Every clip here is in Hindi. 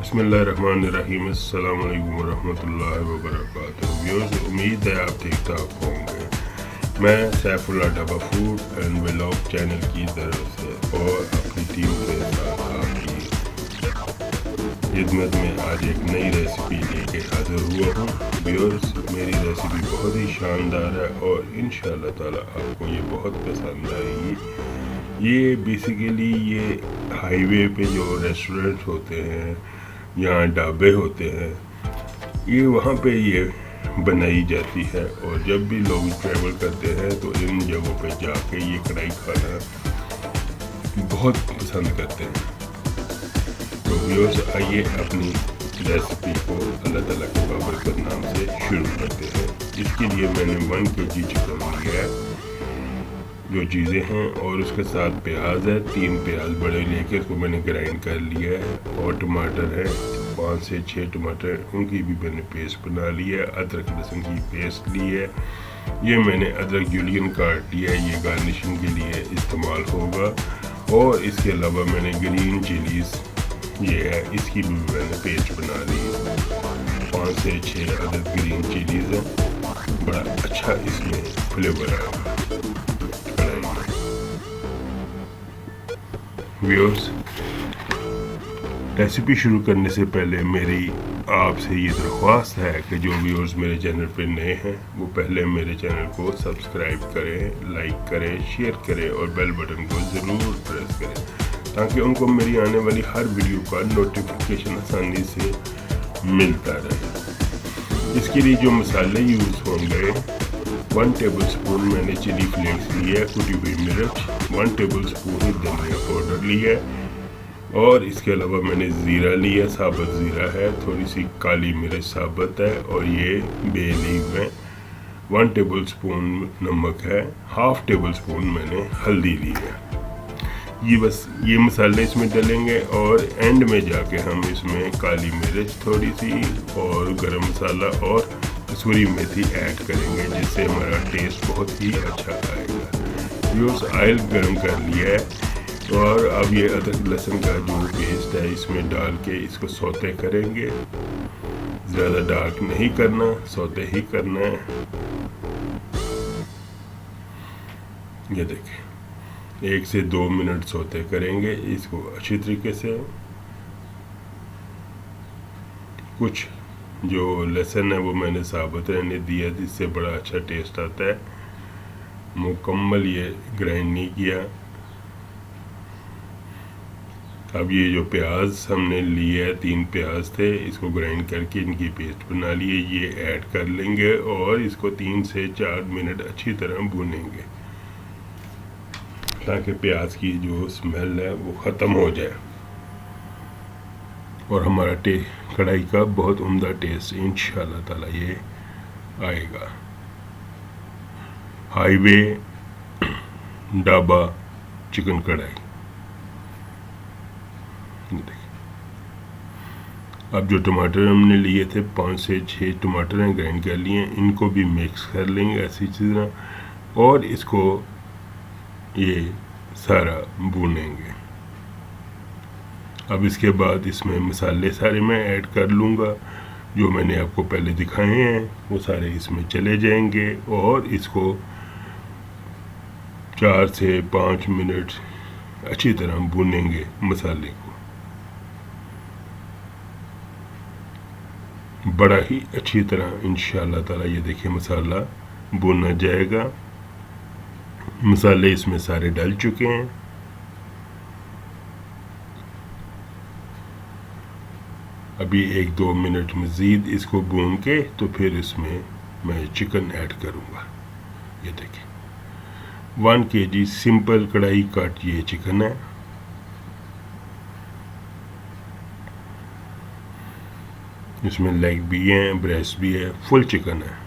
बिस्मिल्लाहिर्रहमानिर्रहीम। अस्सलाम वालेकुम वरहमतुल्लाहि वबरकातुहू। व्यूअर्स, उम्मीद है आप ठीक ठाक होंगे। मैं सैफुल्लाह डबा फूड एंड व्लॉग चैनल की तरफ से और अपनी टीम के साथ आपकी खिदमत में आज एक नई रेसिपी लेके हाजिर हुआ हूँ। व्यूअर्स, मेरी रेसिपी बहुत ही शानदार है और इंशाअल्लाह ताला आपको ये बहुत पसंद आएगी। ये बेसिकली ये हाईवे पे जो रेस्टोरेंट होते हैं, यहाँ ढाबे होते हैं, ये वहाँ पे ये बनाई जाती है। और जब भी लोग ट्रैवल करते हैं तो इन जगहों पे जाके ये कढ़ाई खाना बहुत पसंद करते हैं। तो व्यूअर्स, आइए अपनी रेसिपी को अल्लाह ताला के बाबरकत नाम से शुरू करते हैं। इसके लिए मैंने 1 kg चिकन लिया है, जो चीज़ें हैं, और उसके साथ प्याज है, 3 प्याज बड़े लेके उसको मैंने ग्राइंड कर लिया है। और टमाटर है 5 से 6 टमाटर, उनकी भी मैंने पेस्ट बना ली है। अदरक लहसुन की पेस्ट ली है। ये मैंने अदरक जूलियन काट लिया है, ये गार्निशिंग के लिए इस्तेमाल होगा। और इसके अलावा मैंने ग्रीन चिलीज़ ये है, इसकी भी मैंने पेस्ट बना ली है। 5 से 6 अदद ग्रीन चिलीज़ है, बड़ा अच्छा इसमें फ्लेवर आएगा कढ़ाई में। व्यूअर्स, रेसिपी शुरू करने से पहले मेरी आपसे ये दरख्वास्त है कि जो व्यूअर्स मेरे चैनल पे नए हैं वो पहले मेरे चैनल को सब्सक्राइब करें, लाइक करें, शेयर करें और बेल बटन को ज़रूर प्रेस करें, ताकि उनको मेरी आने वाली हर वीडियो का नोटिफिकेशन आसानी से मिलता रहे। इसके लिए जो मसाले यूज़ होंगे, 1 टेबल स्पून मैंने चिली फ्लेक्स लिया है, कुटी हुई मिर्च, 1 टेबल स्पून धनिया पाउडर लिया है। और इसके अलावा मैंने ज़ीरा लिया, साबुत ज़ीरा है, थोड़ी सी काली मिर्च साबुत है, और ये बे लीफ है। 1 टेबल स्पून नमक है, 1/2 टेबल स्पून मैंने हल्दी ली है। ये बस ये मसाले इसमें डलेंगे और एंड में जाके हम इसमें काली मिर्च थोड़ी सी और गरम मसाला और कसूरी मेथी ऐड करेंगे, जिससे हमारा टेस्ट बहुत ही अच्छा आएगा। व्यूअर्स, ऑयल गर्म कर लिया है और अब ये अदरक लहसुन का जो पेस्ट है इसमें डाल के इसको सौते करेंगे। ज़्यादा डार्क नहीं करना, सौते ही करना है। ये देखें, 1 से 2 मिनट सौते करेंगे इसको अच्छी तरीके से। कुछ जो लहसुन है वो मैंने साबुत रहने दिया, जिससे बड़ा अच्छा टेस्ट आता है। मुकम्मल ये ग्राइंड नहीं किया। अब ये जो प्याज हमने लिए है, 3 प्याज थे, इसको ग्राइंड करके इनकी पेस्ट बना लिए, ये ऐड कर लेंगे और इसको 3 से 4 मिनट अच्छी तरह भूनेंगे, ताकि प्याज की जो स्मेल है वो ख़त्म हो जाए और हमारा कढ़ाई का बहुत उम्दा टेस्ट इंशाअल्लाह ताला ये आएगा। हाईवे ढाबा चिकन कढ़ाई। अब जो टमाटर हमने लिए थे, 5 से 6 टमाटर हैं, ग्राइंड कर लिए हैं, इनको भी मिक्स कर लेंगे ऐसी तरह और इसको ये सारा भूनेंगे। अब इसके बाद इसमें मसाले सारे मैं ऐड कर लूँगा, जो मैंने आपको पहले दिखाए हैं वो सारे इसमें चले जाएंगे और इसको 4 से 5 मिनट अच्छी तरह भूनेंगे मसाले को। बड़ा ही अच्छी तरह इंशाअल्लाह ताला ये देखिए मसाला भुना जाएगा। मसाले इसमें सारे डल चुके हैं। अभी 1-2 मिनट मज़ीद इसको भून के तो फिर इसमें मैं चिकन ऐड करूँगा। ये देखिए 1 kg सिंपल कढ़ाई कट ये चिकन है। इसमें लेग भी है, ब्रेस्ट भी है, फुल चिकन है।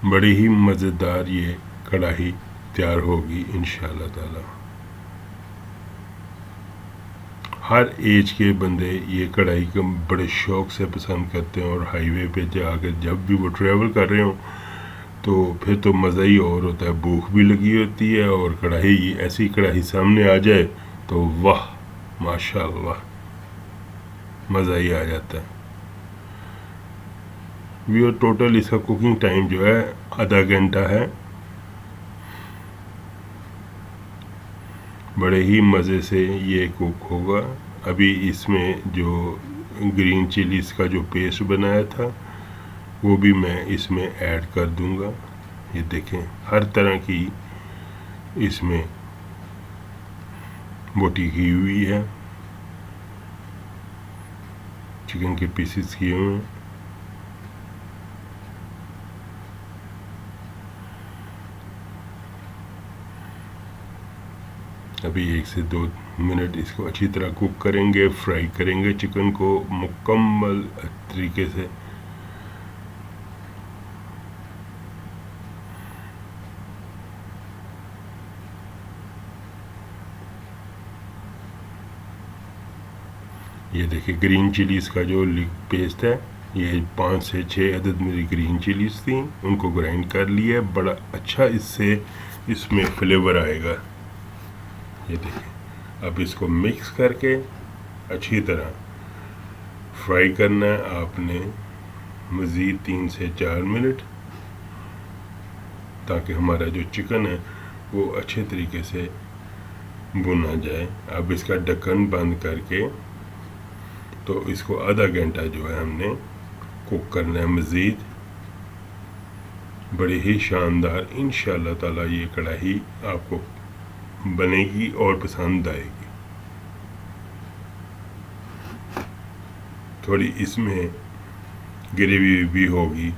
बड़ी ही मज़ेदार ये कढ़ाई तैयार होगी इंशाअल्लाह ताला। हर एज के बंदे ये कढ़ाई को बड़े शौक़ से पसंद करते हैं और हाईवे पे जाकर जब भी वो ट्रैवल कर रहे हों तो फिर तो मज़ा ही और होता है, भूख भी लगी होती है और कढ़ाई, ऐसी कढ़ाई सामने आ जाए तो वाह माशाअल्लाह, मज़ा ही आ जाता है। ये टोटल इसका कुकिंग टाइम जो है आधा घंटा है। बड़े ही मज़े से ये कुक होगा। अभी इसमें जो ग्रीन चिलीज़ का जो पेस्ट बनाया था वो भी मैं इसमें ऐड कर दूंगा। ये देखें हर तरह की इसमें बोटी की हुई है, चिकन के पीसेस किए हुए हैं। अभी 1 से 2 मिनट इसको अच्छी तरह कुक करेंगे, फ्राई करेंगे चिकन को मुकम्मल तरीके से। ये देखिए ग्रीन चिलीज़ का जो पेस्ट है, ये 5 से 6 अदद मेरी ग्रीन चिलीज़ थी, उनको ग्राइंड कर लिया। बड़ा अच्छा इससे इसमें फ्लेवर आएगा। ये देखिए अब इसको मिक्स करके अच्छी तरह फ्राई करना है आपने मज़ीद 3 से 4 मिनट, ताकि हमारा जो चिकन है वो अच्छे तरीके से भुना जाए। अब इसका ढक्कन बंद करके तो इसको आधा घंटा जो है हमने कुक करना है मज़ीद। बड़ी ही शानदार इंशाअल्लाह ताला ये कढ़ाई आपको बनेगी और पसंद आएगी। थोड़ी इसमें ग्रेवी भी होगी।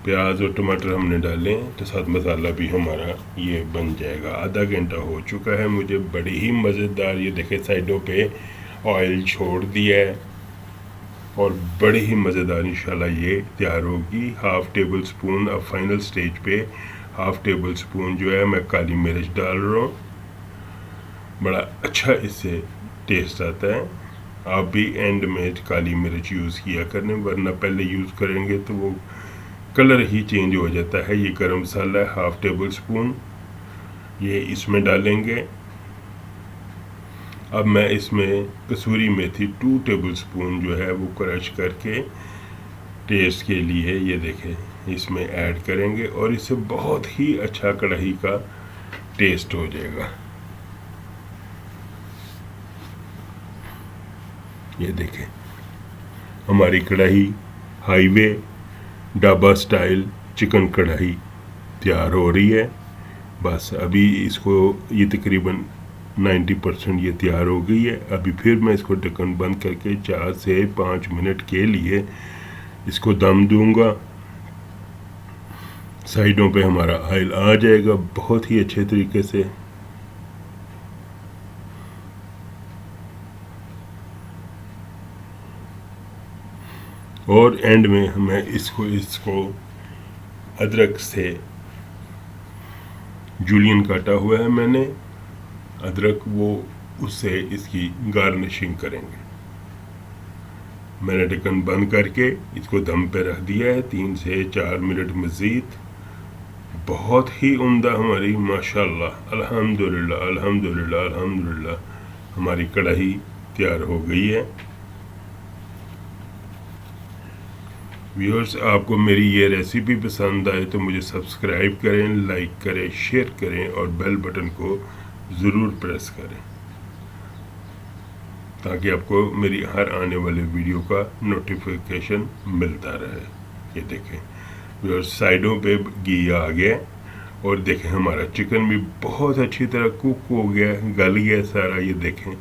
प्याज और टमाटर हमने डाले तो साथ मसाला भी हमारा ये बन जाएगा। आधा घंटा हो चुका है मुझे, बड़ी ही मज़ेदार। ये देखे साइडों पे ऑयल छोड़ दिया है और बड़ी ही मज़ेदार इंशाल्लाह ये तैयार होगी। हाफ़ टेबल स्पून, अब फाइनल स्टेज पे हाफ़ टेबल स्पून जो है मैं काली मिर्च डाल रहा हूँ। बड़ा अच्छा इससे टेस्ट आता है। आप भी एंड में काली मिर्च यूज़ किया करें, वरना पहले यूज़ करेंगे तो वो कलर ही चेंज हो जाता है। ये गरम मसाला है हाफ़ टेबल स्पून, ये इसमें डालेंगे। अब मैं इसमें कसूरी मेथी 2 टेबल स्पून जो है वो क्रश करके टेस्ट के लिए ये देखें इसमें ऐड करेंगे और इससे बहुत ही अच्छा कढ़ाई का टेस्ट हो जाएगा। ये देखें हमारी कढ़ाई हाईवे ढाबा स्टाइल चिकन कढ़ाई तैयार हो रही है। बस अभी इसको ये तकरीबन 90% ये तैयार हो गई है। अभी फिर मैं इसको ढक्कन बंद करके 4 से 5 मिनट के लिए इसको दम दूंगा। साइडों पे हमारा ऑयल आ जाएगा बहुत ही अच्छे तरीके से। और एंड में मैं इसको अदरक से जूलियन काटा हुआ है मैंने अदरक, वो उससे इसकी गार्निशिंग करेंगे। मैंने ढक्कन बंद करके इसको दम पे रख दिया है 3 से 4 मिनट मज़ीद। बहुत ही उम्दा हमारी माशाल्लाह अल्हम्दुलिल्लाह अल्हम्दुलिल्लाह अल्हम्दुलिल्लाह हमारी कढ़ाई तैयार हो गई है। व्यूअर्स, आपको मेरी ये रेसिपी पसंद आए तो मुझे सब्सक्राइब करें, लाइक करें, शेयर करें और बेल बटन को ज़रूर प्रेस करें ताकि आपको मेरी हर आने वाले वीडियो का नोटिफिकेशन मिलता रहे। ये देखें व्यूअर्स, साइडों पे घी आ गया और देखें हमारा चिकन भी बहुत अच्छी तरह कुक हो गया, गल गया सारा। ये देखें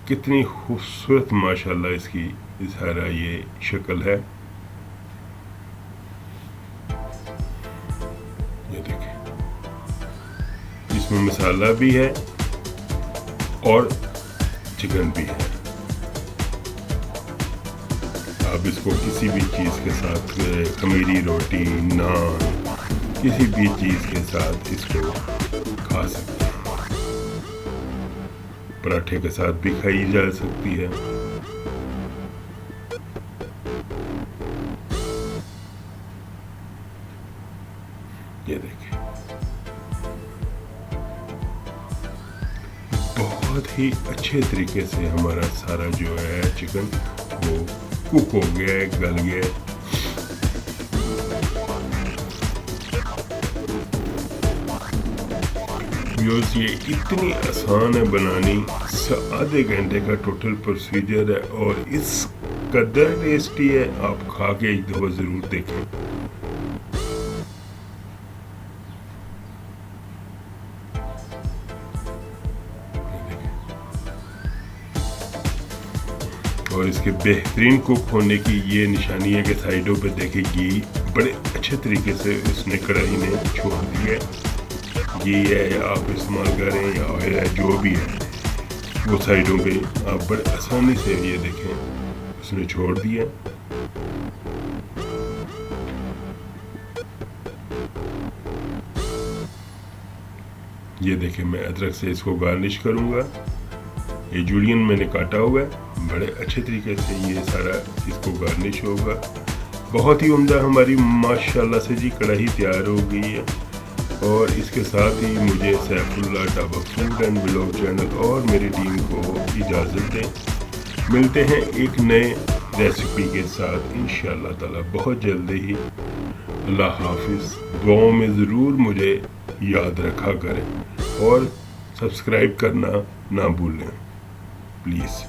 कितनी खूबसूरत माशाल्लाह इसकी सारा ये शक्ल है। ये देखें इसमें मसाला भी है और चिकन भी है। आप इसको किसी भी चीज़ के साथ, खमीरी रोटी, नान, किसी भी चीज़ के साथ इसको खा सकते हैं। पराठे के साथ भी खाई जा सकती है। बहुत ही अच्छे तरीके से हमारा सारा जो है चिकन वो कुक हो गया है, गल गया है। व्यूअर्स, ये इतनी आसान है बनानी, आधे घंटे का टोटल प्रोसीजर है और इस कदर टेस्टी है, आप खा के एक दफ़ा ज़रूर देखें। और इसके बेहतरीन कुक होने की ये निशानी है कि साइडों पे देखें घी बड़े अच्छे तरीके से उसने कढ़ाई में छोड़ दिया है। घी है आप इस्तेमाल करें या ऑयल है, जो भी है वो साइडों पे आप बड़े आसानी से ये देखें उसने छोड़ दिया। ये देखें, मैं अदरक से इसको गार्निश करूँगा। ये जूलियन मैंने काटा हुआ है, बड़े अच्छे तरीके से ये सारा इसको गार्निश होगा। बहुत ही उम्दा हमारी माशाल्लाह से जी कढ़ाई तैयार हो गई है। और इसके साथ ही मुझे Saifullah dhaba food and vlog channel और मेरी टीम को इजाज़त दें। मिलते हैं एक नए रेसिपी के साथ इंशाअल्लाह ताला बहुत जल्दी ही। अल्लाह हाफिज़। दुआओं में ज़रूर मुझे याद रखा करें और सब्सक्राइब करना ना भूलें प्लीज़।